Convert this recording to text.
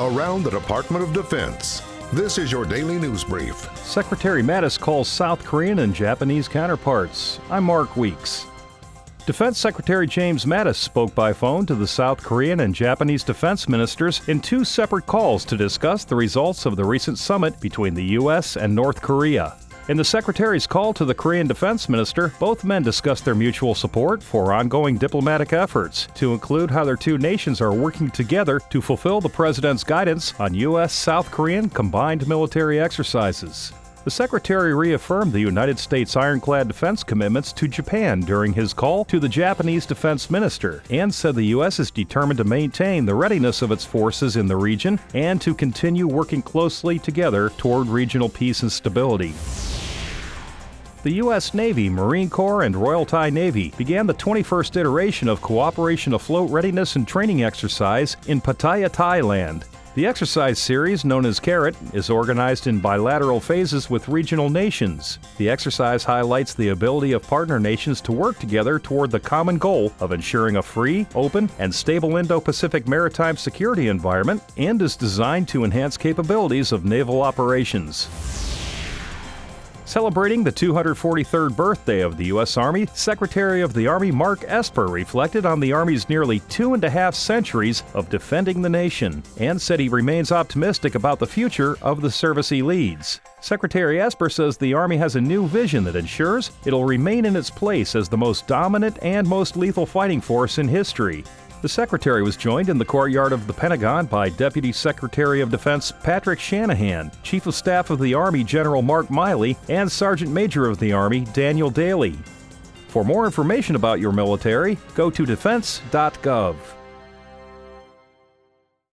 around the Department of Defense. This is your daily news brief. Secretary Mattis calls South Korean and Japanese counterparts. I'm Mark Weeks. Defense Secretary James Mattis spoke by phone to the South Korean and Japanese defense ministers in two separate calls to discuss the results of the recent summit between the U.S. and North Korea. In the Secretary's call to the Korean defense minister, both men discussed their mutual support for ongoing diplomatic efforts, to include how their two nations are working together to fulfill the President's guidance on U.S.-South Korean combined military exercises. The Secretary reaffirmed the United States ironclad defense commitments to Japan during his call to the Japanese defense minister, and said the U.S. is determined to maintain the readiness of its forces in the region and to continue working closely together toward regional peace and stability. The U.S. Navy, Marine Corps, and Royal Thai Navy began the 21st iteration of Cooperation Afloat Readiness and Training Exercise in Pattaya, Thailand. The exercise series, known as CARROT, is organized in bilateral phases with regional nations. The exercise highlights the ability of partner nations to work together toward the common goal of ensuring a free, open, and stable Indo-Pacific maritime security environment, and is designed to enhance capabilities of naval operations. Celebrating the 243rd birthday of the U.S. Army, Secretary of the Army Mark Esper reflected on the Army's nearly 2.5 centuries of defending the nation and said he remains optimistic about the future of the service he leads. Secretary Esper says the Army has a new vision that ensures it'll remain in its place as the most dominant and most lethal fighting force in history. The Secretary was joined in the courtyard of the Pentagon by Deputy Secretary of Defense Patrick Shanahan, Chief of Staff of the Army General Mark Miley, and Sergeant Major of the Army Daniel Daly. For more information about your military, go to defense.gov.